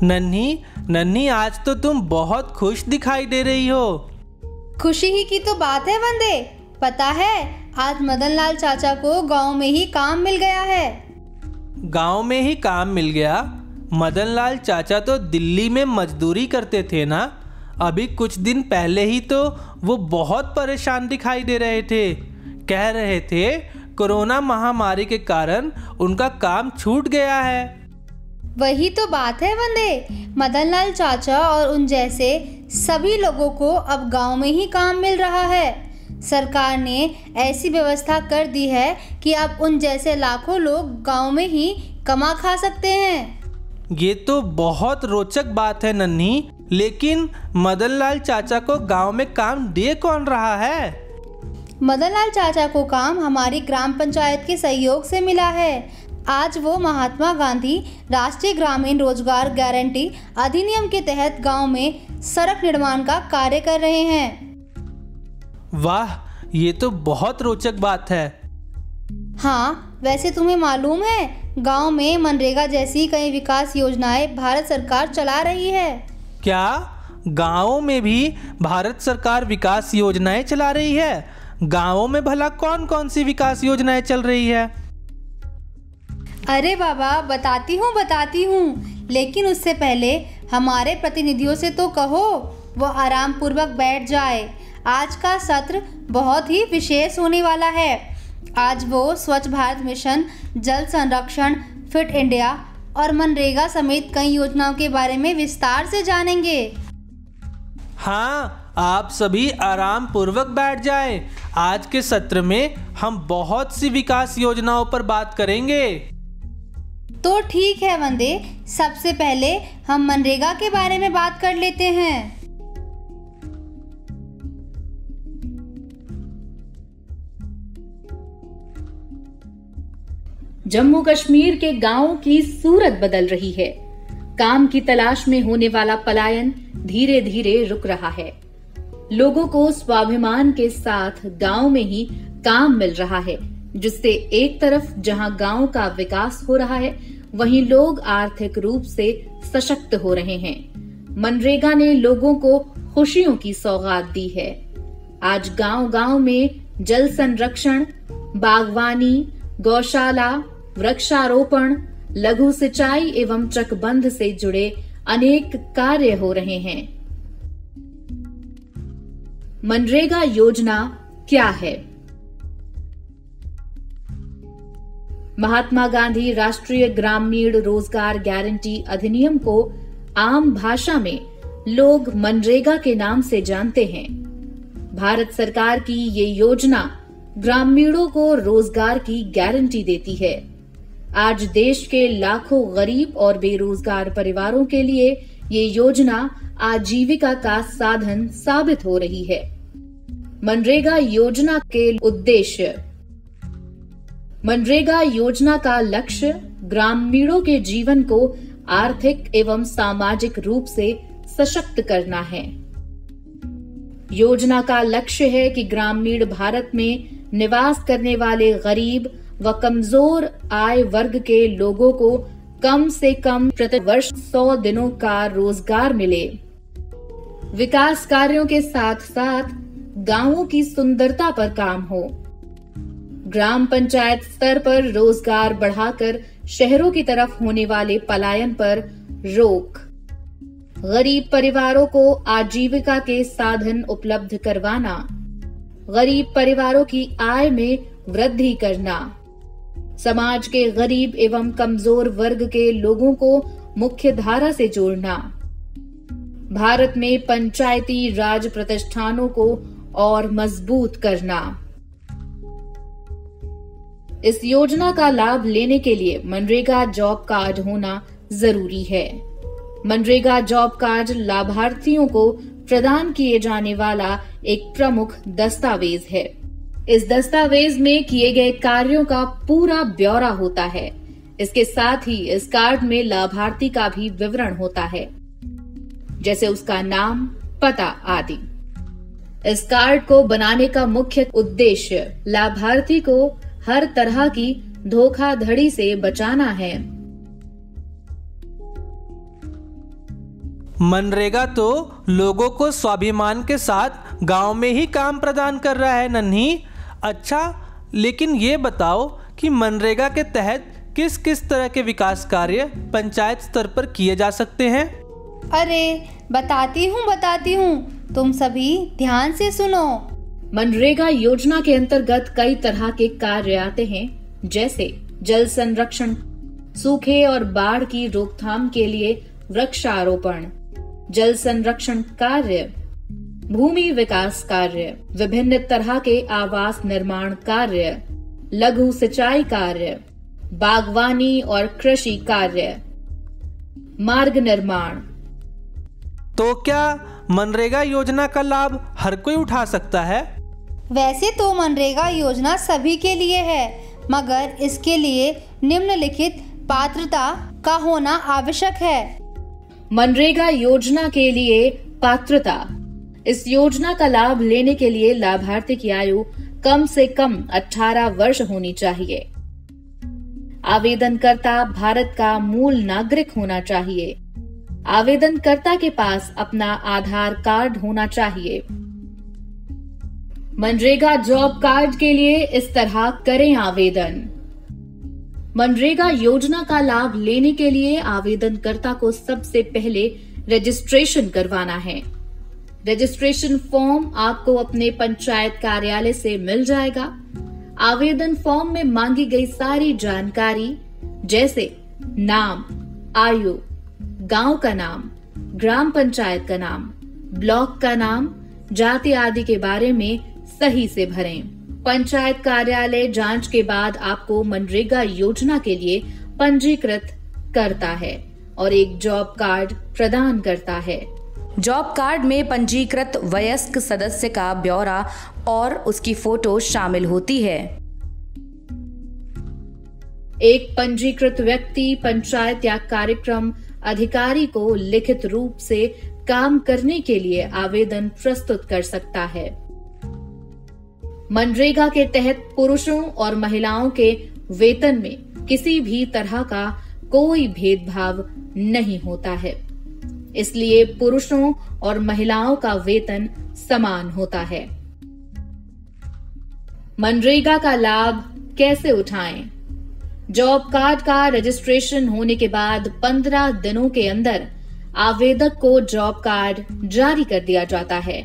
नन्ही नन्ही, आज तो तुम बहुत खुश दिखाई दे रही हो। खुशी ही की तो बात है वंदे। पता है, आज मदनलाल चाचा को गांव में ही काम मिल गया है। गांव में ही काम मिल गया? मदनलाल चाचा तो दिल्ली में मजदूरी करते थे ना। अभी कुछ दिन पहले ही तो वो बहुत परेशान दिखाई दे रहे थे। कह रहे थे कोरोना महामारी के कारण उनका काम छूट गया है। वही तो बात है वंदे। मदनलाल चाचा और उन जैसे सभी लोगों को अब गांव में ही काम मिल रहा है। सरकार ने ऐसी व्यवस्था कर दी है कि अब उन जैसे लाखों लोग गांव में ही कमा खा सकते हैं। ये तो बहुत रोचक बात है नन्ही, लेकिन मदनलाल चाचा को गांव में काम दे कौन रहा है? मदनलाल चाचा को काम हमारी ग्राम पंचायत के सहयोग से मिला है। आज वो महात्मा गांधी राष्ट्रीय ग्रामीण रोजगार गारंटी अधिनियम के तहत गांव में सड़क निर्माण का कार्य कर रहे हैं। वाह, ये तो बहुत रोचक बात है। हाँ, वैसे तुम्हें मालूम है, गांव में मनरेगा जैसी कई विकास योजनाएं भारत सरकार चला रही है। क्या गांवों में भी भारत सरकार विकास योजनाएं चला रही है? गांवों में भला कौन कौन सी विकास योजनाएं चल रही है? अरे बाबा, बताती हूँ, लेकिन उससे पहले हमारे प्रतिनिधियों से तो कहो वो आराम पूर्वक बैठ जाए। आज का सत्र बहुत ही विशेष होने वाला है। आज वो स्वच्छ भारत मिशन, जल संरक्षण, फिट इंडिया और मनरेगा समेत कई योजनाओं के बारे में विस्तार से जानेंगे। हाँ, आप सभी आराम पूर्वक बैठ जाएं। आज के सत्र में हम बहुत सी विकास योजनाओं पर बात करेंगे। तो ठीक है वंदे, सबसे पहले हम मनरेगा के बारे में बात कर लेते हैं। जम्मू कश्मीर के गांवों की सूरत बदल रही है। काम की तलाश में होने वाला पलायन धीरे धीरे रुक रहा है। लोगों को स्वाभिमान के साथ गांव में ही काम मिल रहा है, जिससे एक तरफ जहां गांव का विकास हो रहा है, वहीं लोग आर्थिक रूप से सशक्त हो रहे हैं। मनरेगा ने लोगों को खुशियों की सौगात दी है। आज गांव-गांव में जल संरक्षण, बागवानी, गौशाला, वृक्षारोपण, लघु सिंचाई एवं चकबंद से जुड़े अनेक कार्य हो रहे हैं। मनरेगा योजना क्या है? महात्मा गांधी राष्ट्रीय ग्रामीण रोजगार गारंटी अधिनियम को आम भाषा में लोग मनरेगा के नाम से जानते हैं। भारत सरकार की ये योजना ग्रामीणों को रोजगार की गारंटी देती है। आज देश के लाखों गरीब और बेरोजगार परिवारों के लिए ये योजना आजीविका का साधन साबित हो रही है। मनरेगा योजना के उद्देश्य। मनरेगा योजना का लक्ष्य ग्रामीणों के जीवन को आर्थिक एवं सामाजिक रूप से सशक्त करना है। योजना का लक्ष्य है कि ग्रामीण भारत में निवास करने वाले गरीब व कमजोर आय वर्ग के लोगों को कम से कम प्रति वर्ष 100 दिनों का रोजगार मिले। विकास कार्यों के साथ साथ गांवों की सुंदरता पर काम हो। ग्राम पंचायत स्तर पर रोजगार बढ़ाकर शहरों की तरफ होने वाले पलायन पर रोक। गरीब परिवारों को आजीविका के साधन उपलब्ध करवाना। गरीब परिवारों की आय में वृद्धि करना। समाज के गरीब एवं कमजोर वर्ग के लोगों को मुख्य धारा से जोड़ना। भारत में पंचायती राज प्रतिष्ठानों को और मजबूत करना। इस योजना का लाभ लेने के लिए मनरेगा जॉब कार्ड होना जरूरी है। मनरेगा जॉब कार्ड लाभार्थियों को प्रदान किए जाने वाला एक प्रमुख दस्तावेज है। इस दस्तावेज में किए गए कार्यों का पूरा ब्यौरा होता है। इसके साथ ही इस कार्ड में लाभार्थी का भी विवरण होता है, जैसे उसका नाम, पता आदि। इस कार्ड को बनाने का मुख्य उद्देश्य लाभार्थी को हर तरह की धोखाधड़ी से बचाना है। मनरेगा तो लोगों को स्वाभिमान के साथ गांव में ही काम प्रदान कर रहा है नन्ही। अच्छा, लेकिन ये बताओ कि मनरेगा के तहत किस किस तरह के विकास कार्य पंचायत स्तर पर किए जा सकते हैं? अरे बताती हूँ, तुम सभी ध्यान से सुनो। मनरेगा योजना के अंतर्गत कई तरह के कार्य आते हैं, जैसे जल संरक्षण, सूखे और बाढ़ की रोकथाम के लिए वृक्षारोपण, जल संरक्षण कार्य, भूमि विकास कार्य, विभिन्न तरह के आवास निर्माण कार्य, लघु सिंचाई कार्य, बागवानी और कृषि कार्य, मार्ग निर्माण। तो क्या मनरेगा योजना का लाभ हर कोई उठा सकता है? वैसे तो मनरेगा योजना सभी के लिए है, मगर इसके लिए निम्नलिखित पात्रता का होना आवश्यक है। मनरेगा योजना के लिए पात्रता। इस योजना का लाभ लेने के लिए लाभार्थी की आयु कम से कम 18 वर्ष होनी चाहिए। आवेदनकर्ता भारत का मूल नागरिक होना चाहिए। आवेदनकर्ता के पास अपना आधार कार्ड होना चाहिए। मनरेगा जॉब कार्ड के लिए इस तरह करें आवेदन। मनरेगा योजना का लाभ लेने के लिए आवेदनकर्ता को सबसे पहले रजिस्ट्रेशन करवाना है। रजिस्ट्रेशन फॉर्म आपको अपने पंचायत कार्यालय से मिल जाएगा। आवेदन फॉर्म में मांगी गई सारी जानकारी, जैसे नाम, आयु, गांव का नाम, ग्राम पंचायत का नाम, ब्लॉक का नाम, जाति आदि के बारे में सही से भरें। पंचायत कार्यालय जांच के बाद आपको मनरेगा योजना के लिए पंजीकृत करता है और एक जॉब कार्ड प्रदान करता है। जॉब कार्ड में पंजीकृत वयस्क सदस्य का ब्यौरा और उसकी फोटो शामिल होती है। एक पंजीकृत व्यक्ति पंचायत या कार्यक्रम अधिकारी को लिखित रूप से काम करने के लिए आवेदन प्रस्तुत कर सकता है। मनरेगा के तहत पुरुषों और महिलाओं के वेतन में किसी भी तरह का कोई भेदभाव नहीं होता है, इसलिए पुरुषों और महिलाओं का वेतन समान होता है। मनरेगा का लाभ कैसे उठाएं? जॉब कार्ड का रजिस्ट्रेशन होने के बाद 15 दिनों के अंदर आवेदक को जॉब कार्ड जारी कर दिया जाता है।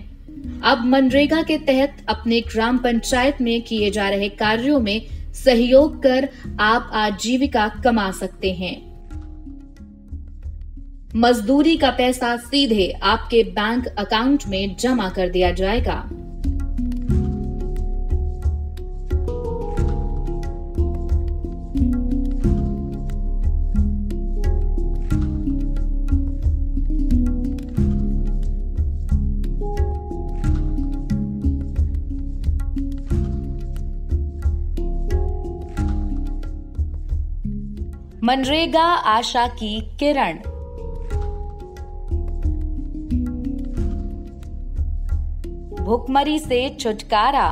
अब मनरेगा के तहत अपने ग्राम पंचायत में किए जा रहे कार्यों में सहयोग कर आप आजीविका कमा सकते हैं। मजदूरी का पैसा सीधे आपके बैंक अकाउंट में जमा कर दिया जाएगा। मनरेगा आशा की किरण। भुखमरी से छुटकारा।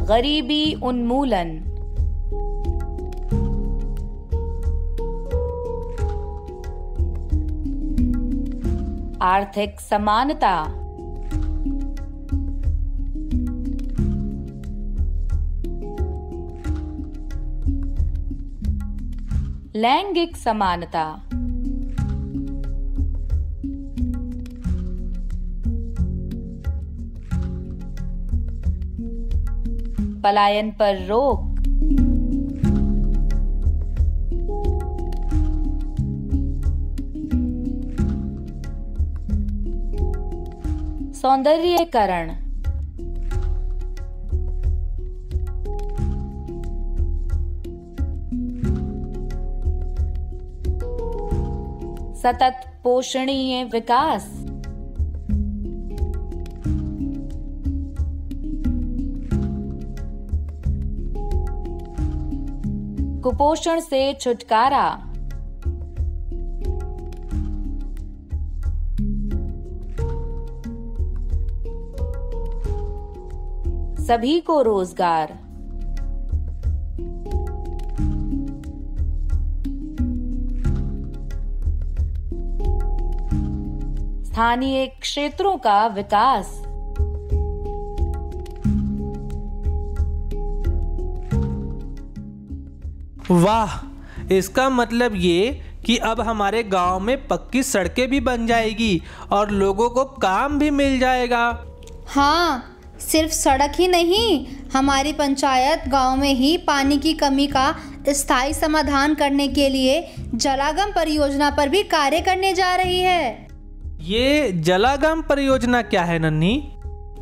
गरीबी उन्मूलन। आर्थिक समानता। लैंगिक समानता। पलायन पर रोक। सौंदर्यीकरण। सतत पोषणीय विकास। कुपोषण से छुटकारा। सभी को रोजगार। स्थानीय क्षेत्रों का विकास। वाह, इसका मतलब ये कि अब हमारे गांव में पक्की सड़कें भी बन जाएगी और लोगों को काम भी मिल जाएगा। हाँ, सिर्फ सड़क ही नहीं, हमारी पंचायत गांव में ही पानी की कमी का स्थायी समाधान करने के लिए जलागम परियोजना पर भी कार्य करने जा रही है। ये जलागम परियोजना क्या है नन्ही?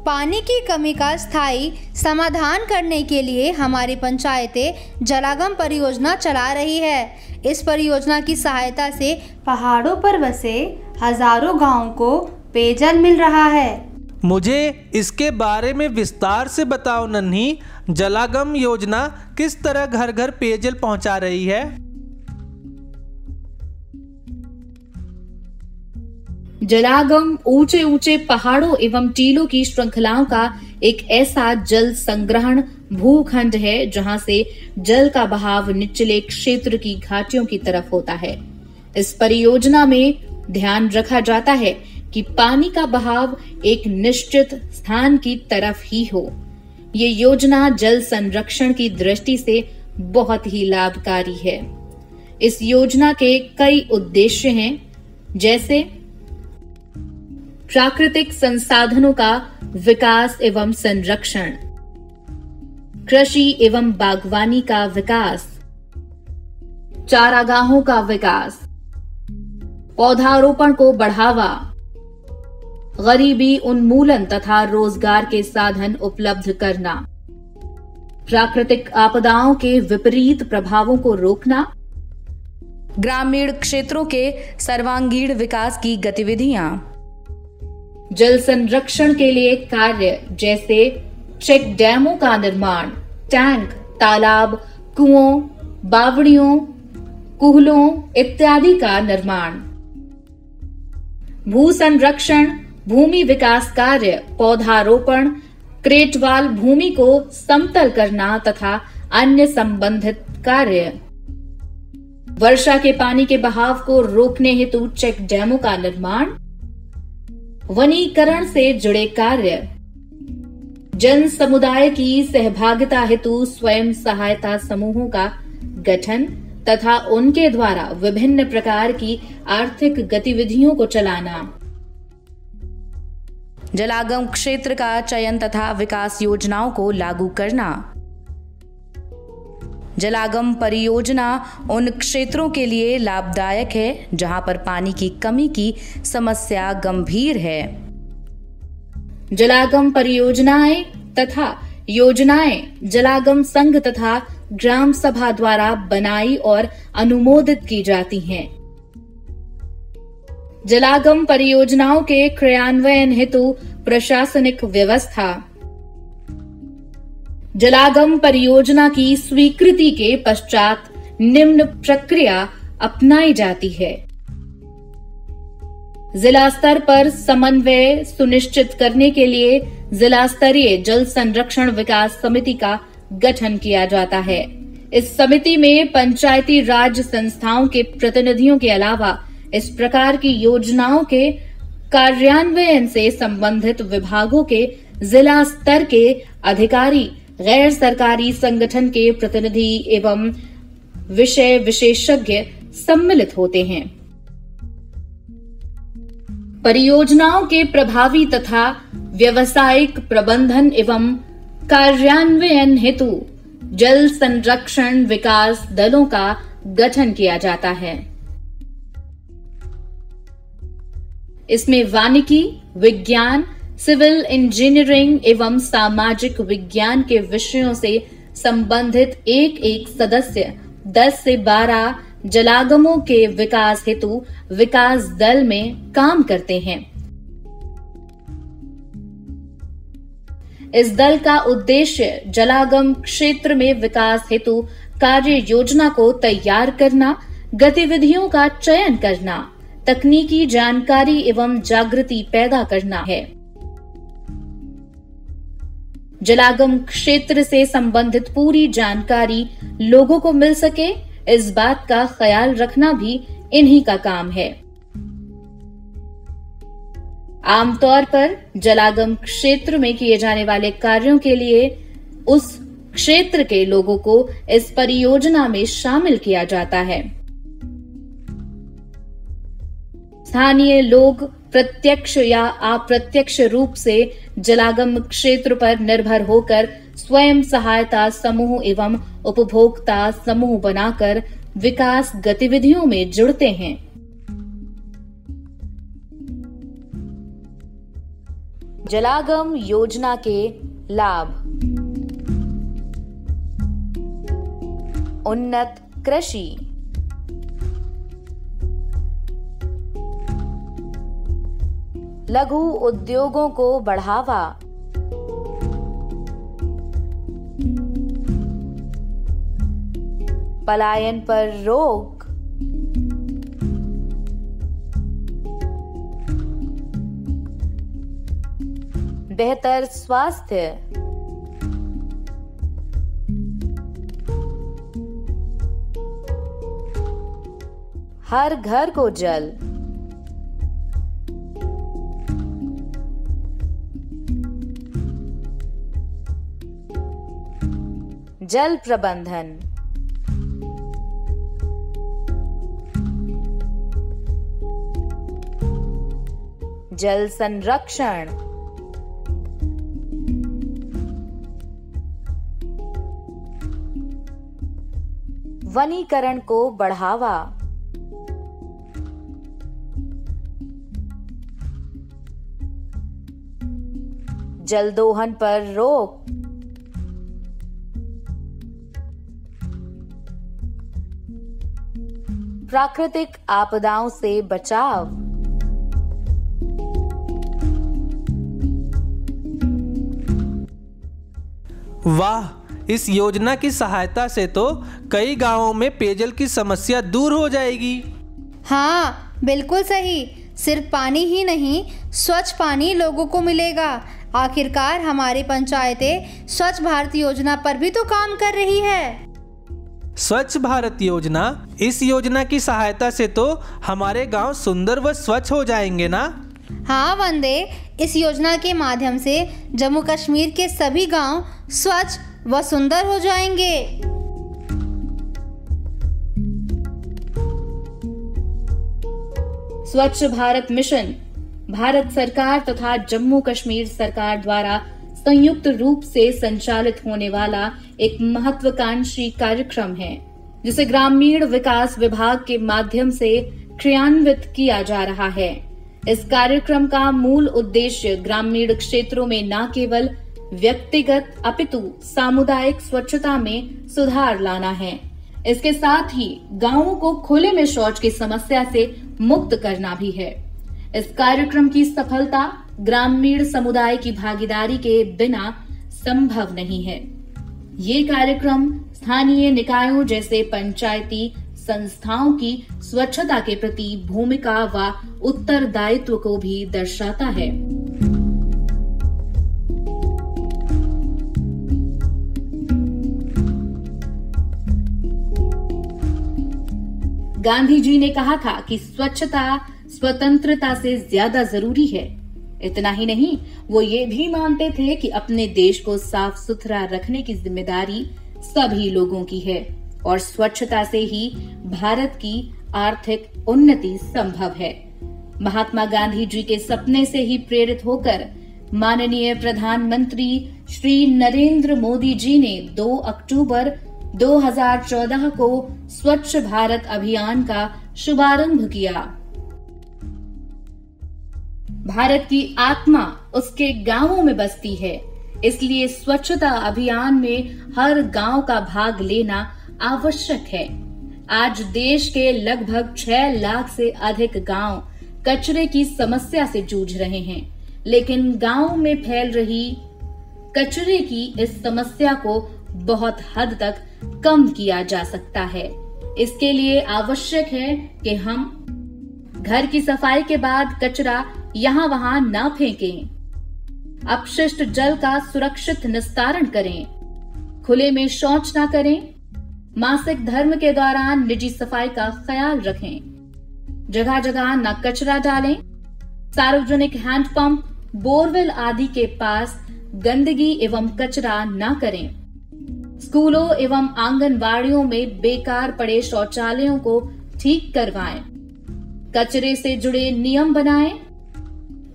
पानी की कमी का स्थायी समाधान करने के लिए हमारी पंचायतें जलागम परियोजना चला रही है। इस परियोजना की सहायता से पहाड़ों पर बसे हजारों गांवों को पेयजल मिल रहा है। मुझे इसके बारे में विस्तार से बताओ नन्ही। जलागम योजना किस तरह घर घर पेयजल पहुंचा रही है? जलागम ऊंचे ऊंचे पहाड़ों एवं टीलों की श्रृंखलाओं का एक ऐसा जल संग्रहण भूखंड है जहां से जल का बहाव निचले क्षेत्र की घाटियों की तरफ होता है। इस परियोजना में ध्यान रखा जाता है कि पानी का बहाव एक निश्चित स्थान की तरफ ही हो। ये योजना जल संरक्षण की दृष्टि से बहुत ही लाभकारी है। इस योजना के कई उद्देश्य हैं, जैसे प्राकृतिक संसाधनों का विकास एवं संरक्षण, कृषि एवं बागवानी का विकास, चारागाहों का विकास, पौधारोपण को बढ़ावा, गरीबी उन्मूलन तथा रोजगार के साधन उपलब्ध करना, प्राकृतिक आपदाओं के विपरीत प्रभावों को रोकना, ग्रामीण क्षेत्रों के सर्वांगीण विकास की गतिविधियां, जल संरक्षण के लिए कार्य जैसे चेक डैमों का निर्माण, टैंक, तालाब, कुओं, बावड़ियों, कूहलों इत्यादि का निर्माण, भू संरक्षण, भूमि विकास कार्य, पौधारोपण, क्रेटवाल भूमि को समतल करना तथा अन्य संबंधित कार्य, वर्षा के पानी के बहाव को रोकने हेतु चेक डैमों का निर्माण, वनीकरण से जुड़े कार्य, जन समुदाय की सहभागिता हेतु स्वयं सहायता समूहों का गठन तथा उनके द्वारा विभिन्न प्रकार की आर्थिक गतिविधियों को चलाना, जलागम क्षेत्र का चयन तथा विकास योजनाओं को लागू करना। जलागम परियोजना उन क्षेत्रों के लिए लाभदायक है जहां पर पानी की कमी की समस्या गंभीर है। जलागम परियोजनाएं तथा योजनाएं जलागम संघ तथा ग्राम सभा द्वारा बनाई और अनुमोदित की जाती हैं। जलागम परियोजनाओं के क्रियान्वयन हेतु प्रशासनिक व्यवस्था, जलागम परियोजना की स्वीकृति के पश्चात निम्न प्रक्रिया अपनाई जाती है। जिला स्तर पर समन्वय सुनिश्चित करने के लिए जिला स्तरीय जल संरक्षण विकास समिति का गठन किया जाता है। इस समिति में पंचायती राज संस्थाओं के प्रतिनिधियों के अलावा इस प्रकार की योजनाओं के कार्यान्वयन से संबंधित विभागों के जिला स्तर के अधिकारी, गैर सरकारी संगठन के प्रतिनिधि एवं विषय विशेषज्ञ सम्मिलित होते हैं। परियोजनाओं के प्रभावी तथा व्यावसायिक प्रबंधन एवं कार्यान्वयन हेतु जल संरक्षण विकास दलों का गठन किया जाता है। इसमें वानिकी, विज्ञान, सिविल इंजीनियरिंग एवं सामाजिक विज्ञान के विषयों से संबंधित एक एक सदस्य 10 से 12 जलागमों के विकास हेतु विकास दल में काम करते हैं। इस दल का उद्देश्य जलागम क्षेत्र में विकास हेतु कार्य योजना को तैयार करना, गतिविधियों का चयन करना, तकनीकी जानकारी एवं जागृति पैदा करना है। जलागम क्षेत्र से संबंधित पूरी जानकारी लोगों को मिल सके, इस बात का ख्याल रखना भी इन्हीं का काम है। आमतौर पर जलागम क्षेत्र में किए जाने वाले कार्यों के लिए उस क्षेत्र के लोगों को इस परियोजना में शामिल किया जाता है। स्थानीय लोग प्रत्यक्ष या अप्रत्यक्ष रूप से जलागम क्षेत्र पर निर्भर होकर स्वयं सहायता समूह एवं उपभोक्ता समूह बनाकर विकास गतिविधियों में जुड़ते हैं। जलागम योजना के लाभ। उन्नत कृषि, लघु उद्योगों को बढ़ावा, पलायन पर रोक, बेहतर स्वास्थ्य, हर घर को जल, जल प्रबंधन, जल संरक्षण, वनीकरण को बढ़ावा, जल दोहन पर रोक, प्राकृतिक आपदाओं से बचाव, वाह, इस योजना की सहायता से तो कई गांवों में पेयजल की समस्या दूर हो जाएगी। हाँ, बिल्कुल सही। सिर्फ पानी ही नहीं, स्वच्छ पानी लोगों को मिलेगा। आखिरकार हमारी पंचायतें स्वच्छ भारत योजना पर भी तो काम कर रही है। स्वच्छ भारत योजना, इस योजना की सहायता से तो हमारे गांव सुंदर व स्वच्छ हो जाएंगे ना? हाँ वंदे, इस योजना के माध्यम से जम्मू कश्मीर के सभी गांव स्वच्छ व सुंदर हो जाएंगे। स्वच्छ भारत मिशन भारत सरकार तथा जम्मू कश्मीर सरकार द्वारा संयुक्त रूप से संचालित होने वाला एक महत्वाकांक्षी कार्यक्रम है, जिसे ग्रामीण विकास विभाग के माध्यम से क्रियान्वित किया जा रहा है। इस कार्यक्रम का मूल उद्देश्य ग्रामीण क्षेत्रों में न केवल व्यक्तिगत अपितु सामुदायिक स्वच्छता में सुधार लाना है। इसके साथ ही गांवों को खुले में शौच की समस्या से मुक्त करना भी है। इस कार्यक्रम की सफलता ग्रामीण समुदाय की भागीदारी के बिना संभव नहीं है। ये कार्यक्रम स्थानीय निकायों जैसे पंचायती संस्थाओं की स्वच्छता के प्रति भूमिका व उत्तरदायित्व को भी दर्शाता है। गांधी जी ने कहा था कि स्वच्छता स्वतंत्रता से ज्यादा जरूरी है। इतना ही नहीं, वो ये भी मानते थे कि अपने देश को साफ सुथरा रखने की जिम्मेदारी सभी लोगों की है और स्वच्छता से ही भारत की आर्थिक उन्नति संभव है। महात्मा गांधी जी के सपने से ही प्रेरित होकर माननीय प्रधानमंत्री श्री नरेंद्र मोदी जी ने 2 अक्टूबर 2014 को स्वच्छ भारत अभियान का शुभारंभ किया। भारत की आत्मा उसके गांवों में बसती है, इसलिए स्वच्छता अभियान में हर गांव का भाग लेना आवश्यक है। आज देश के लगभग 6 लाख से अधिक गांव कचरे की समस्या से जूझ रहे हैं, लेकिन गांव में फैल रही कचरे की इस समस्या को बहुत हद तक कम किया जा सकता है। इसके लिए आवश्यक है कि हम घर की सफाई के बाद कचरा यहाँ वहाँ न फेंकें, अपशिष्ट जल का सुरक्षित निस्तारण करें, खुले में शौच न करें, मासिक धर्म के दौरान निजी सफाई का ख्याल रखें, जगह जगह न कचरा डालें, सार्वजनिक हैंडपंप, बोरवेल आदि के पास गंदगी एवं कचरा न करें। स्कूलों एवं आंगनबाड़ियों में बेकार पड़े शौचालयों को ठीक करवाएं। कचरे से जुड़े नियम बनाएं।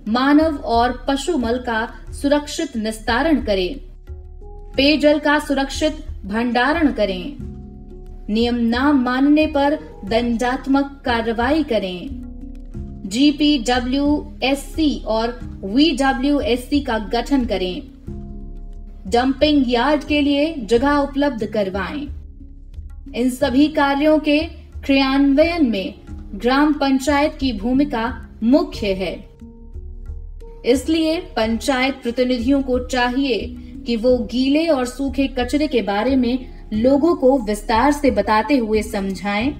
मानव और पशु मल का सुरक्षित निस्तारण करें। पेयजल का सुरक्षित भंडारण करें। नियम न मानने पर दंडात्मक कार्रवाई करें। GPWSC और VWSC का गठन करें। डंपिंग यार्ड के लिए जगह उपलब्ध करवाएं। इन सभी कार्यों के क्रियान्वयन में ग्राम पंचायत की भूमिका मुख्य है। इसलिए पंचायत प्रतिनिधियों को चाहिए कि वो गीले और सूखे कचरे के बारे में लोगों को विस्तार से बताते हुए समझाएं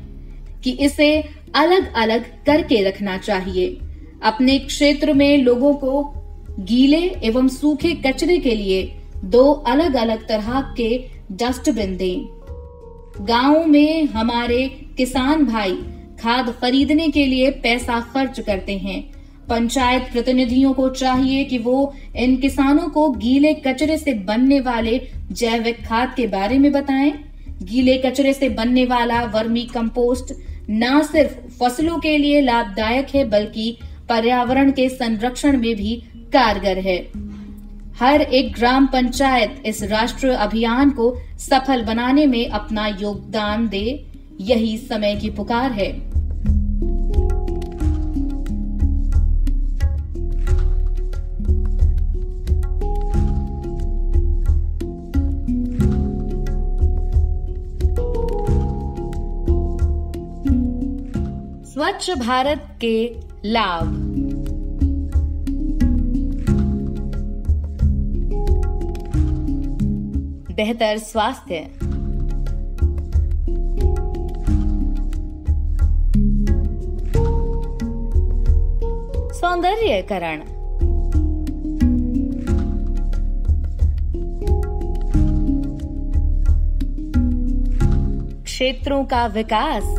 कि इसे अलग अलग करके रखना चाहिए। अपने क्षेत्र में लोगों को गीले एवं सूखे कचरे के लिए 2 अलग अलग तरह के डस्टबिन दें। गांव में हमारे किसान भाई खाद खरीदने के लिए पैसा खर्च करते हैं। पंचायत प्रतिनिधियों को चाहिए कि वो इन किसानों को गीले कचरे से बनने वाले जैविक खाद के बारे में बताएं। गीले कचरे से बनने वाला वर्मी कंपोस्ट न सिर्फ फसलों के लिए लाभदायक है बल्कि पर्यावरण के संरक्षण में भी कारगर है। हर एक ग्राम पंचायत इस राष्ट्रीय अभियान को सफल बनाने में अपना योगदान दे, यही समय की पुकार है। स्वच्छ भारत के लाभ। बेहतर स्वास्थ्य, सौंदर्यीकरण, क्षेत्रों का विकास,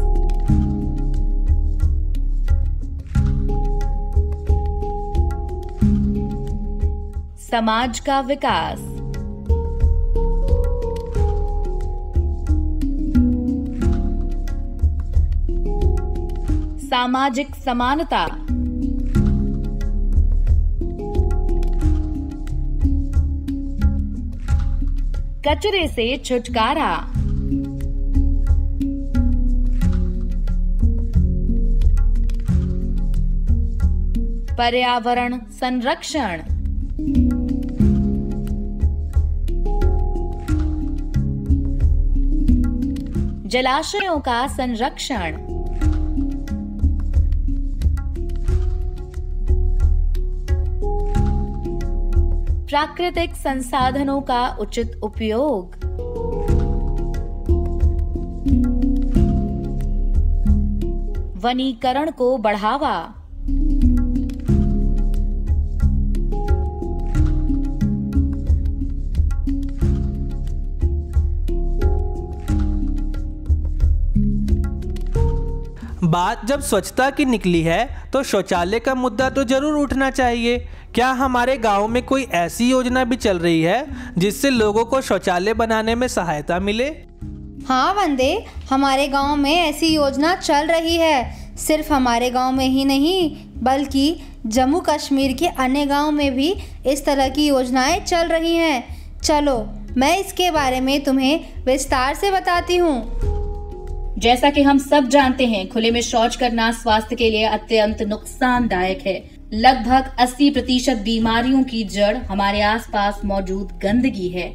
समाज का विकास, सामाजिक समानता, कचरे से छुटकारा, पर्यावरण संरक्षण, जलाशयों का संरक्षण, प्राकृतिक संसाधनों का उचित उपयोग, वनीकरण को बढ़ावा, बात जब स्वच्छता की निकली है तो शौचालय का मुद्दा तो जरूर उठना चाहिए। क्या हमारे गांव में कोई ऐसी योजना भी चल रही है जिससे लोगों को शौचालय बनाने में सहायता मिले? हाँ वंदे, हमारे गांव में ऐसी योजना चल रही है। सिर्फ हमारे गांव में ही नहीं बल्कि जम्मू कश्मीर के अन्य गांव में भी इस तरह की योजनाएं चल रही हैं। चलो मैं इसके बारे में तुम्हें विस्तार से बताती हूँ। जैसा कि हम सब जानते हैं, खुले में शौच करना स्वास्थ्य के लिए अत्यंत नुकसानदायक है। लगभग 80% बीमारियों की जड़ हमारे आसपास मौजूद गंदगी है।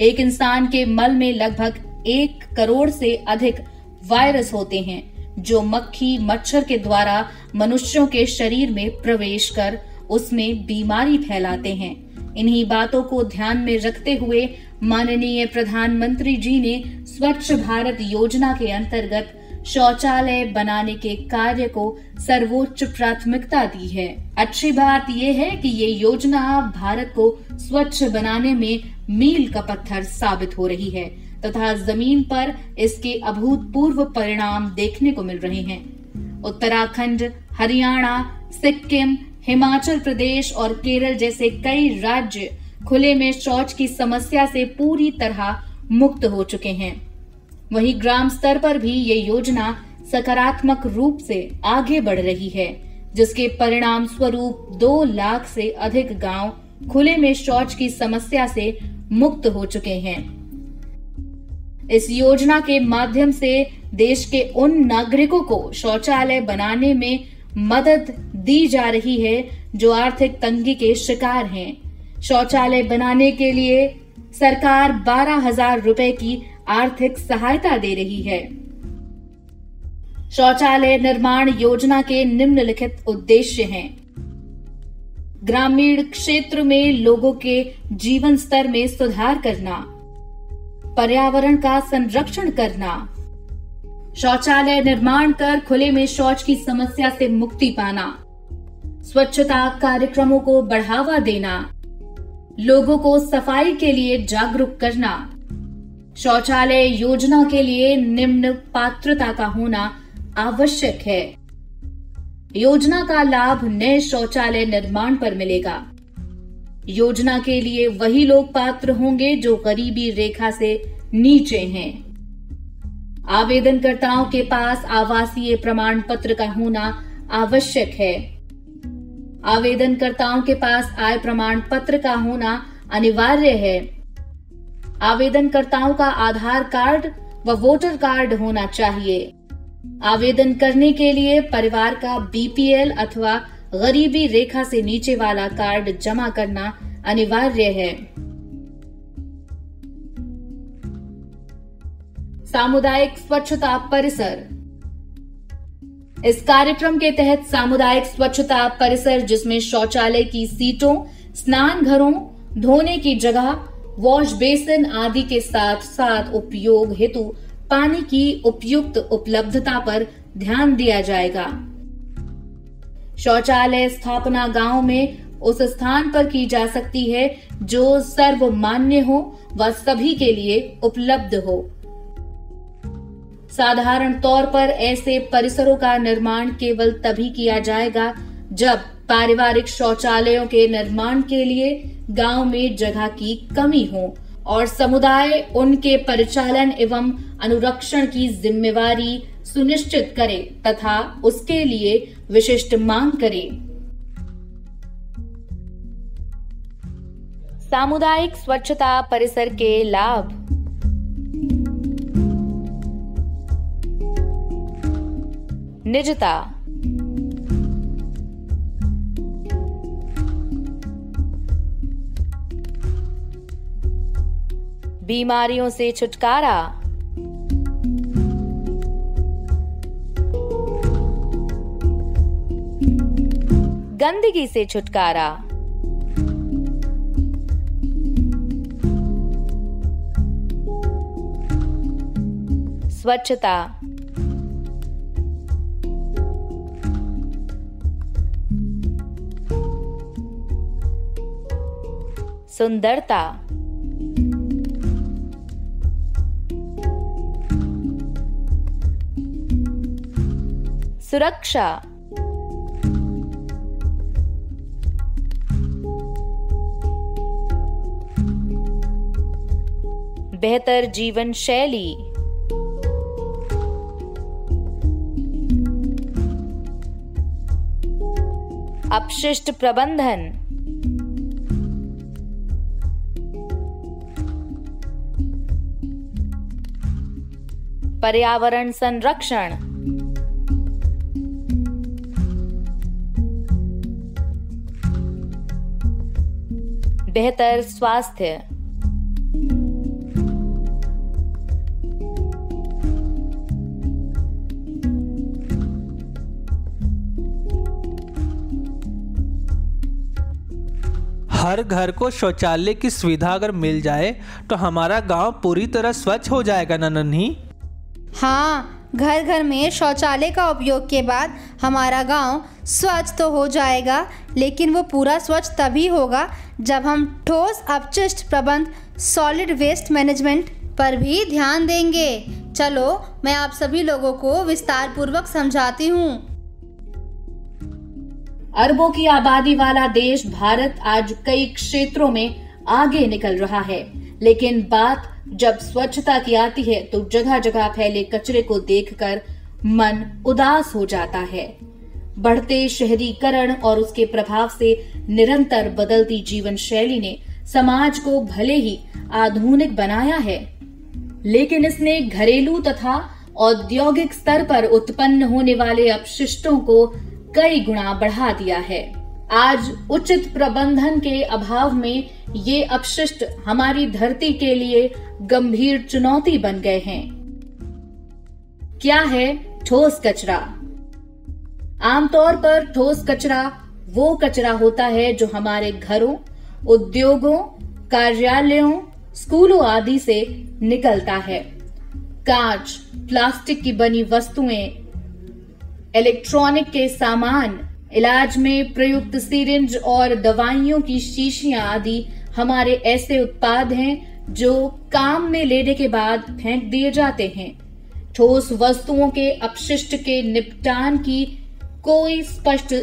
एक इंसान के मल में लगभग 1 करोड़ से अधिक वायरस होते हैं जो मक्खी मच्छर के द्वारा मनुष्यों के शरीर में प्रवेश कर उसमें बीमारी फैलाते हैं। इन्हीं बातों को ध्यान में रखते हुए माननीय प्रधानमंत्री जी ने स्वच्छ भारत योजना के अंतर्गत शौचालय बनाने के कार्य को सर्वोच्च प्राथमिकता दी है। अच्छी बात यह है कि ये योजना भारत को स्वच्छ बनाने में मील का पत्थर साबित हो रही है तथा जमीन पर इसके अभूतपूर्व परिणाम देखने को मिल रहे हैं। उत्तराखंड, हरियाणा, सिक्किम, हिमाचल प्रदेश और केरल जैसे कई राज्य खुले में शौच की समस्या से पूरी तरह मुक्त हो चुके हैं। वहीं ग्राम स्तर पर भी ये योजना सकारात्मक रूप से आगे बढ़ रही है, जिसके परिणाम स्वरूप 2 लाख से अधिक गांव खुले में शौच की समस्या से मुक्त हो चुके हैं। इस योजना के माध्यम से देश के उन नागरिकों को शौचालय बनाने में मदद दी जा रही है जो आर्थिक तंगी के शिकार हैं। शौचालय बनाने के लिए सरकार 12,000 रुपए की आर्थिक सहायता दे रही है। शौचालय निर्माण योजना के निम्नलिखित उद्देश्य हैं: ग्रामीण क्षेत्र में लोगों के जीवन स्तर में सुधार करना, पर्यावरण का संरक्षण करना, शौचालय निर्माण कर खुले में शौच की समस्या से मुक्ति पाना, स्वच्छता कार्यक्रमों को बढ़ावा देना, लोगों को सफाई के लिए जागरूक करना। शौचालय योजना के लिए निम्न पात्रता का होना आवश्यक है। योजना का लाभ नए शौचालय निर्माण पर मिलेगा। योजना के लिए वही लोग पात्र होंगे जो गरीबी रेखा से नीचे हैं। आवेदनकर्ताओं के पास आवासीय प्रमाण पत्र का होना आवश्यक है। आवेदनकर्ताओं के पास आय प्रमाण पत्र का होना अनिवार्य है। आवेदनकर्ताओं का आधार कार्ड व वोटर कार्ड होना चाहिए। आवेदन करने के लिए परिवार का बीपीएल अथवा गरीबी रेखा से नीचे वाला कार्ड जमा करना अनिवार्य है। सामुदायिक स्वच्छता परिसर। इस कार्यक्रम के तहत सामुदायिक स्वच्छता परिसर, जिसमें शौचालय की सीटों, स्नान घरों, धोने की जगह, वॉश बेसिन आदि के साथ साथ उपयोग हेतु पानी की उपयुक्त उपलब्धता पर ध्यान दिया जाएगा। शौचालय स्थापना गांव में उस स्थान पर की जा सकती है जो सर्वमान्य हो व सभी के लिए उपलब्ध हो। साधारण तौर पर ऐसे परिसरों का निर्माण केवल तभी किया जाएगा जब पारिवारिक शौचालयों के निर्माण के लिए गांव में जगह की कमी हो और समुदाय उनके परिचालन एवं अनुरक्षण की जिम्मेवारी सुनिश्चित करे तथा उसके लिए विशिष्ट मांग करे। सामुदायिक स्वच्छता परिसर के लाभ। निजता। बीमारियों से छुटकारा। गंदगी से छुटकारा। स्वच्छता। सुंदरता। सुरक्षा। बेहतर जीवन शैली। अपशिष्ट प्रबंधन। पर्यावरण संरक्षण। बेहतर स्वास्थ्य। हर घर को शौचालय की सुविधा अगर मिल जाए तो हमारा गांव पूरी तरह स्वच्छ हो जाएगा ना नन्ही? हाँ, घर घर में शौचालय का उपयोग के बाद हमारा गांव स्वच्छ तो हो जाएगा, लेकिन वो पूरा स्वच्छ तभी होगा जब हम ठोस अपशिष्ट प्रबंध सॉलिड वेस्ट मैनेजमेंट पर भी ध्यान देंगे। चलो मैं आप सभी लोगों को विस्तार पूर्वक समझाती हूँ। अरबों की आबादी वाला देश भारत आज कई क्षेत्रों में आगे निकल रहा है, लेकिन बात जब स्वच्छता की आती है तो जगह जगह फैले कचरे को देखकर मन उदास हो जाता है। बढ़ते शहरीकरण और उसके प्रभाव से निरंतर बदलती जीवन शैली ने समाज को भले ही आधुनिक बनाया है, लेकिन इसने घरेलू तथा औद्योगिक स्तर पर उत्पन्न होने वाले अपशिष्टों को कई गुना बढ़ा दिया है। आज उचित प्रबंधन के अभाव में ये अपशिष्ट हमारी धरती के लिए गंभीर चुनौती बन गए हैं। क्या है ठोस कचरा? आमतौर पर ठोस कचरा वो कचरा होता है जो हमारे घरों, उद्योगों, कार्यालयों, स्कूलों आदि से निकलता है। कांच, प्लास्टिक की बनी वस्तुएं, इलेक्ट्रॉनिक के सामान, इलाज में प्रयुक्त सिरिंज और दवाइयों की शीशियां आदि हमारे ऐसे उत्पाद हैं जो काम में लेने के बाद फेंक दिए जाते हैं। ठोस वस्तुओं के अपशिष्ट के निपटान की कोई स्पष्ट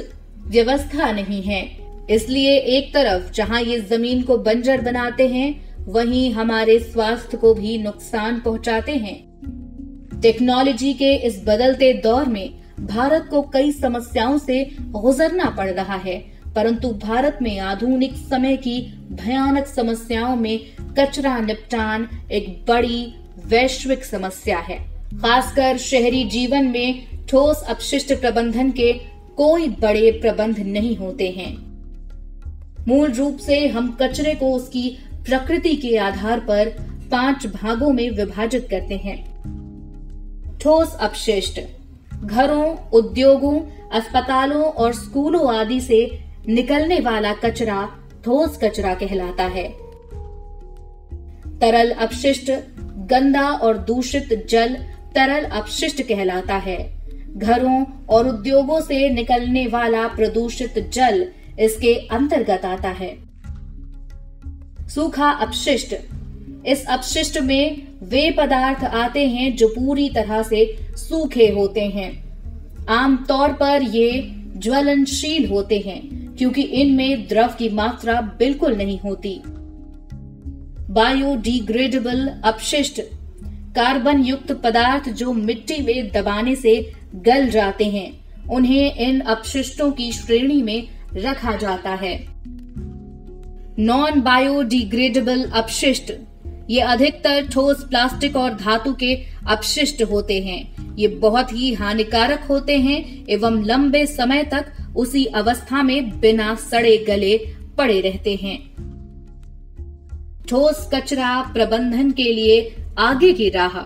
व्यवस्था नहीं है, इसलिए एक तरफ जहां ये जमीन को बंजर बनाते हैं, वहीं हमारे स्वास्थ्य को भी नुकसान पहुंचाते हैं। टेक्नोलॉजी के इस बदलते दौर में भारत को कई समस्याओं से गुजरना पड़ रहा है, परंतु भारत में आधुनिक समय की भयानक समस्याओं में कचरा निपटान एक बड़ी वैश्विक समस्या है। खासकर शहरी जीवन में ठोस अपशिष्ट प्रबंधन के कोई बड़े प्रबंध नहीं होते हैं। मूल रूप से हम कचरे को उसकी प्रकृति के आधार पर 5 भागों में विभाजित करते हैं। ठोस अपशिष्ट घरों, उद्योगों, अस्पतालों और स्कूलों आदि से निकलने वाला कचरा ठोस कचरा कहलाता है। तरल अपशिष्ट गंदा और दूषित जल तरल अपशिष्ट कहलाता है। घरों और उद्योगों से निकलने वाला प्रदूषित जल इसके अंतर्गत आता है। सूखा अपशिष्ट इस अपशिष्ट में वे पदार्थ आते हैं जो पूरी तरह से सूखे होते हैं। आमतौर पर ये ज्वलनशील होते हैं क्योंकि इनमें द्रव की मात्रा बिल्कुल नहीं होती। बायोडिग्रेडेबल अपशिष्ट कार्बन युक्त पदार्थ जो मिट्टी में दबाने से गल जाते हैं, उन्हें इन अपशिष्टों की श्रेणी में रखा जाता है। नॉन बायोडिग्रेडेबल अपशिष्ट ये अधिकतर ठोस प्लास्टिक और धातु के अपशिष्ट होते हैं। ये बहुत ही हानिकारक होते हैं एवं लंबे समय तक उसी अवस्था में बिना सड़े गले पड़े रहते हैं। ठोस कचरा प्रबंधन के लिए आगे की राह।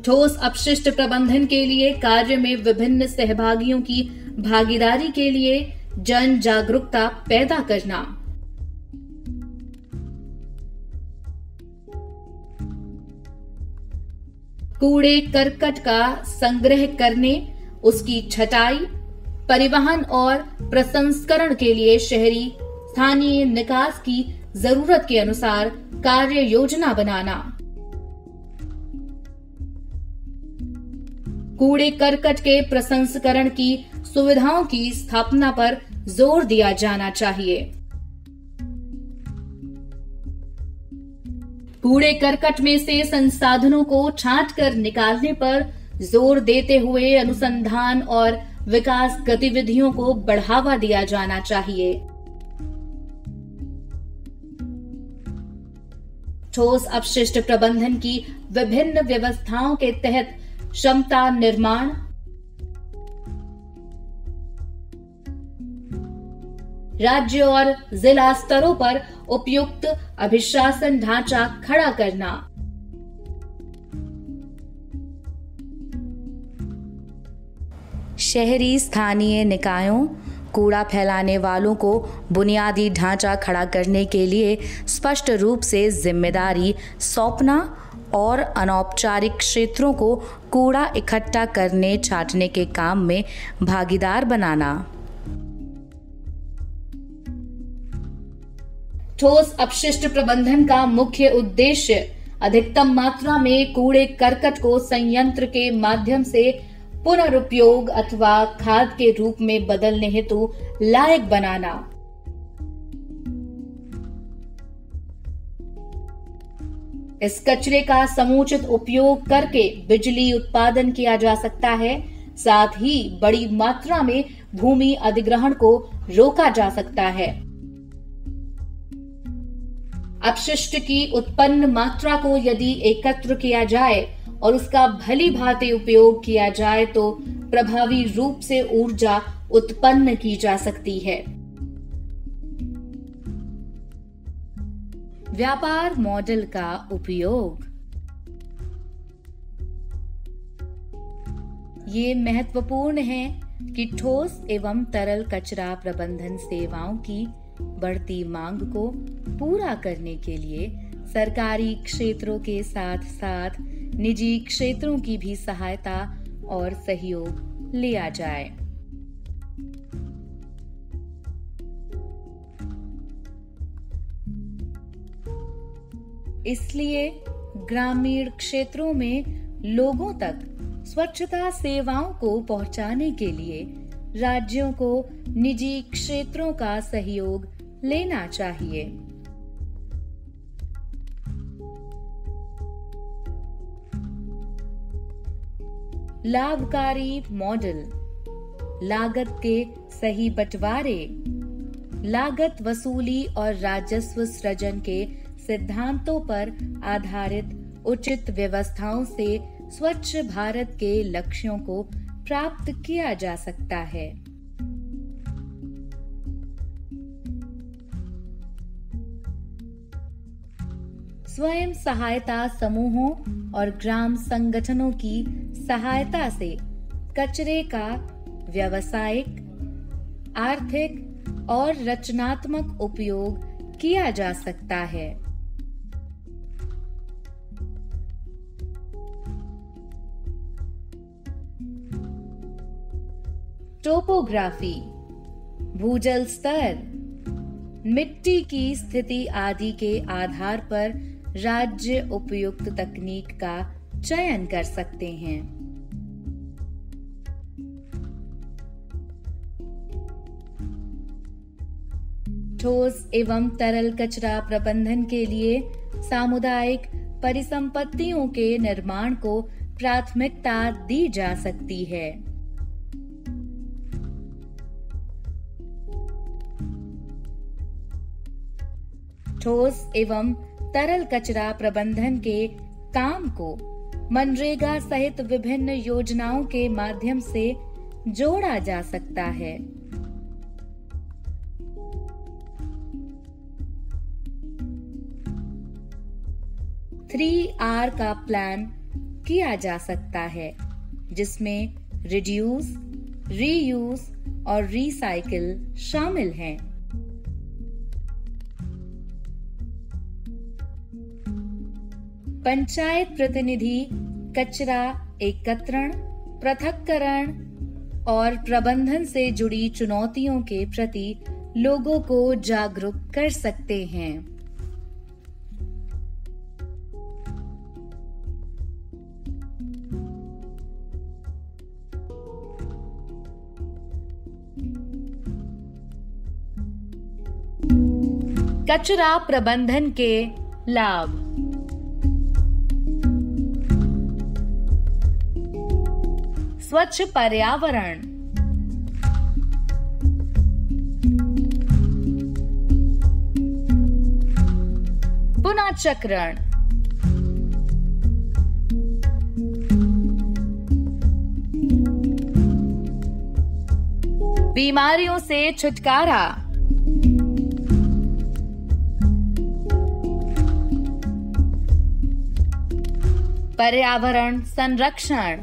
ठोस अपशिष्ट प्रबंधन के लिए कार्य में विभिन्न सहभागियों की भागीदारी के लिए जन जागरूकता पैदा करना। कूड़े करकट का संग्रह करने, उसकी छटाई, परिवहन और प्रसंस्करण के लिए शहरी स्थानीय निकास की जरूरत के अनुसार कार्य योजना बनाना। कूड़े करकट के प्रसंस्करण की सुविधाओं की स्थापना पर जोर दिया जाना चाहिए। कूड़े करकट में से संसाधनों को छांटकर निकालने पर जोर देते हुए अनुसंधान और विकास गतिविधियों को बढ़ावा दिया जाना चाहिए। ठोस अपशिष्ट प्रबंधन की विभिन्न व्यवस्थाओं के तहत क्षमता निर्माण, राज्य और जिला स्तरों पर उपयुक्त अभिशासन ढांचा खड़ा करना, शहरी स्थानीय निकायों कूड़ा फैलाने वालों को बुनियादी ढांचा खड़ा करने के लिए स्पष्ट रूप से जिम्मेदारी सौंपना और अनौपचारिक क्षेत्रों को कूड़ा इकट्ठा करने छांटने के काम में भागीदार बनाना। ठोस अपशिष्ट प्रबंधन का मुख्य उद्देश्य अधिकतम मात्रा में कूड़े करकट को संयंत्र के माध्यम से पुनरुपयोग अथवा खाद के रूप में बदलने हेतु लायक बनाना। इस कचरे का समुचित उपयोग करके बिजली उत्पादन किया जा सकता है। साथ ही बड़ी मात्रा में भूमि अधिग्रहण को रोका जा सकता है। अपशिष्ट की उत्पन्न मात्रा को यदि एकत्र किया जाए और उसका भली भांति उपयोग किया जाए तो प्रभावी रूप से ऊर्जा उत्पन्न की जा सकती है। व्यापार मॉडल का उपयोग। ये महत्वपूर्ण है कि ठोस एवं तरल कचरा प्रबंधन सेवाओं की बढ़ती मांग को पूरा करने के लिए सरकारी क्षेत्रों के साथ साथ निजी क्षेत्रों की भी सहायता और सहयोग लिया जाए। इसलिए ग्रामीण क्षेत्रों में लोगों तक स्वच्छता सेवाओं को पहुंचाने के लिए राज्यों को निजी क्षेत्रों का सहयोग लेना चाहिए। लाभकारी मॉडल। लागत के सही बंटवारे, लागत वसूली और राजस्व सृजन के सिद्धांतों पर आधारित उचित व्यवस्थाओं से स्वच्छ भारत के लक्ष्यों को प्राप्त किया जा सकता है। स्वयं सहायता समूहों और ग्राम संगठनों की सहायता से कचरे का व्यावसायिक, आर्थिक और रचनात्मक उपयोग किया जा सकता है। टोपोग्राफी, भूजल स्तर, मिट्टी की स्थिति आदि के आधार पर राज्य उपयुक्त तकनीक का चयन कर सकते हैं। ठोस एवं तरल कचरा प्रबंधन के लिए सामुदायिक परिसंपत्तियों के निर्माण को प्राथमिकता दी जा सकती है। ठोस एवं तरल कचरा प्रबंधन के काम को मनरेगा सहित विभिन्न योजनाओं के माध्यम से जोड़ा जा सकता है। 3R का प्लान किया जा सकता है, जिसमें रिड्यूस, रीयूज और रिसाइकिल शामिल हैं। पंचायत प्रतिनिधि कचरा एकत्रण, पृथक्करण और प्रबंधन से जुड़ी चुनौतियों के प्रति लोगों को जागरूक कर सकते हैं। कचरा प्रबंधन के लाभ। स्वच्छ पर्यावरण, पुनर्चक्रण, बीमारियों से छुटकारा, पर्यावरण संरक्षण,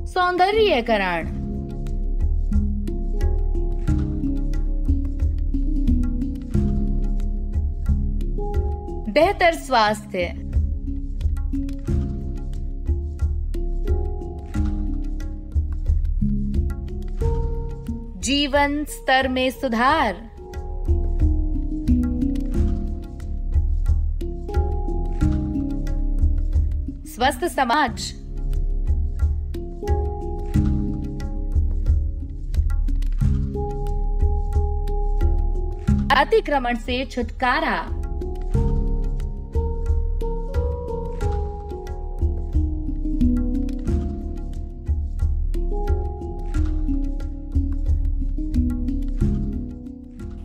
सौंदर्यीकरण, बेहतर स्वास्थ्य, जीवन स्तर में सुधार, स्वस्थ समाज। अतिक्रमण से छुटकारा।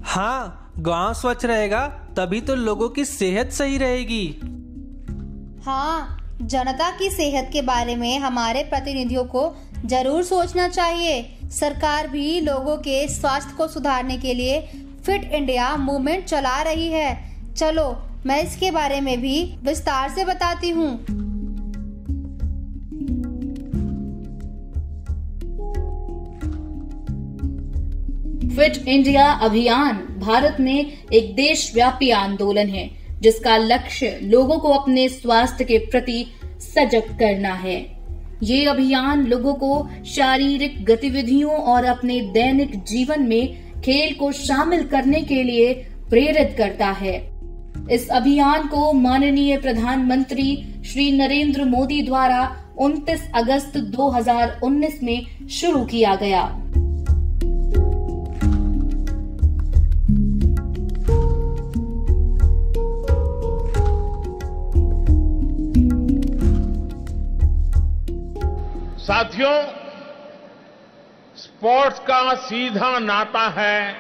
हाँ, गांव स्वच्छ रहेगा तभी तो लोगों की सेहत सही रहेगी। हाँ, जनता की सेहत के बारे में हमारे प्रतिनिधियों को जरूर सोचना चाहिए। सरकार भी लोगों के स्वास्थ्य को सुधारने के लिए फिट इंडिया मूवमेंट चला रही है। चलो मैं इसके बारे में भी विस्तार से बताती हूँ। फिट इंडिया अभियान भारत में एक देशव्यापी आंदोलन है जिसका लक्ष्य लोगों को अपने स्वास्थ्य के प्रति सजग करना है। ये अभियान लोगों को शारीरिक गतिविधियों और अपने दैनिक जीवन में खेल को शामिल करने के लिए प्रेरित करता है। इस अभियान को माननीय प्रधानमंत्री श्री नरेंद्र मोदी द्वारा 29 अगस्त 2019 में शुरू किया गया। साथियों, स्पोर्ट्स का सीधा नाता है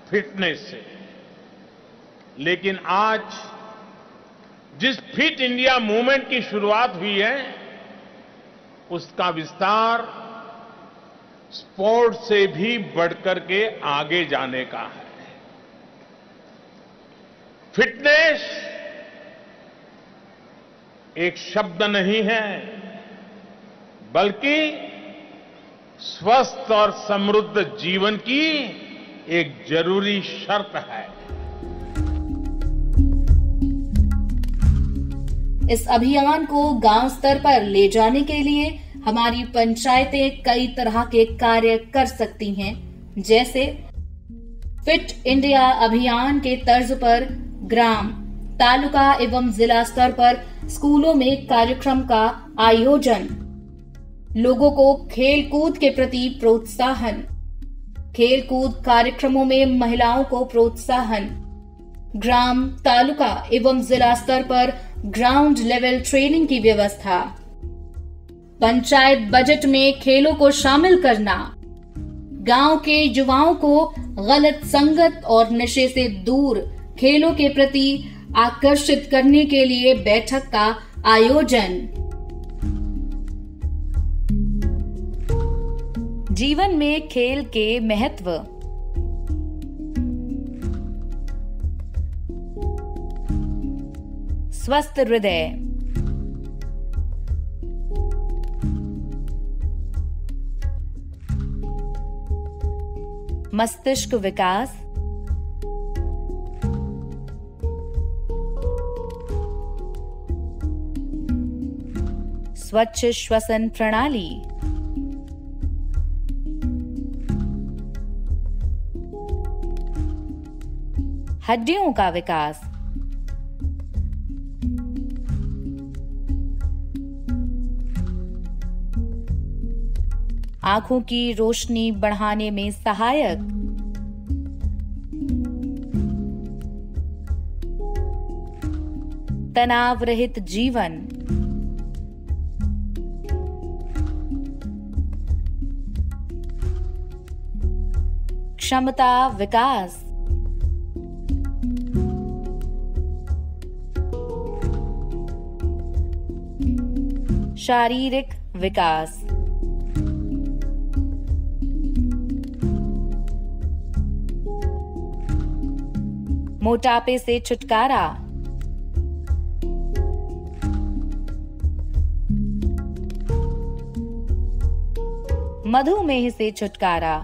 फिटनेस से, लेकिन आज जिस फिट इंडिया मूवमेंट की शुरुआत हुई है उसका विस्तार स्पोर्ट्स से भी बढ़कर के आगे जाने का है। फिटनेस एक शब्द नहीं है बल्कि स्वस्थ और समृद्ध जीवन की एक जरूरी शर्त है। इस अभियान को गांव स्तर पर ले जाने के लिए हमारी पंचायतें कई तरह के कार्य कर सकती हैं, जैसे फिट इंडिया अभियान के तर्ज पर ग्राम, तालुका एवं जिला स्तर पर स्कूलों में कार्यक्रम का आयोजन, लोगों को खेल कूद के प्रति प्रोत्साहन, खेल कूद कार्यक्रमों में महिलाओं को प्रोत्साहन, ग्राम, तालुका एवं जिला स्तर पर ग्राउंड लेवल ट्रेनिंग की व्यवस्था, पंचायत बजट में खेलों को शामिल करना, गांव के युवाओं को गलत संगत और नशे से दूर खेलों के प्रति आकर्षित करने के लिए बैठक का आयोजन। जीवन में खेल के महत्व। स्वस्थ हृदय, मस्तिष्क विकास, स्वच्छ श्वसन प्रणाली, हड्डियों का विकास, आंखों की रोशनी बढ़ाने में सहायक, तनाव रहित जीवन, क्षमता विकास, शारीरिक विकास, मोटापे से छुटकारा, मधुमेह से छुटकारा,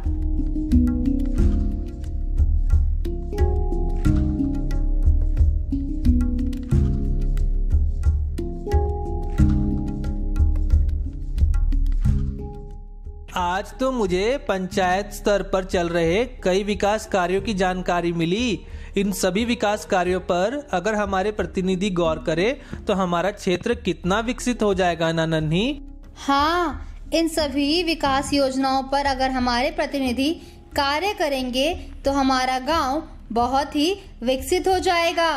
आज तो मुझे पंचायत स्तर पर चल रहे कई विकास कार्यों की जानकारी मिली। इन सभी विकास कार्यों पर अगर हमारे प्रतिनिधि गौर करें तो हमारा क्षेत्र कितना विकसित हो जाएगा ना नन्ही। हाँ, इन सभी विकास योजनाओं पर अगर हमारे प्रतिनिधि कार्य करेंगे तो हमारा गांव बहुत ही विकसित हो जाएगा।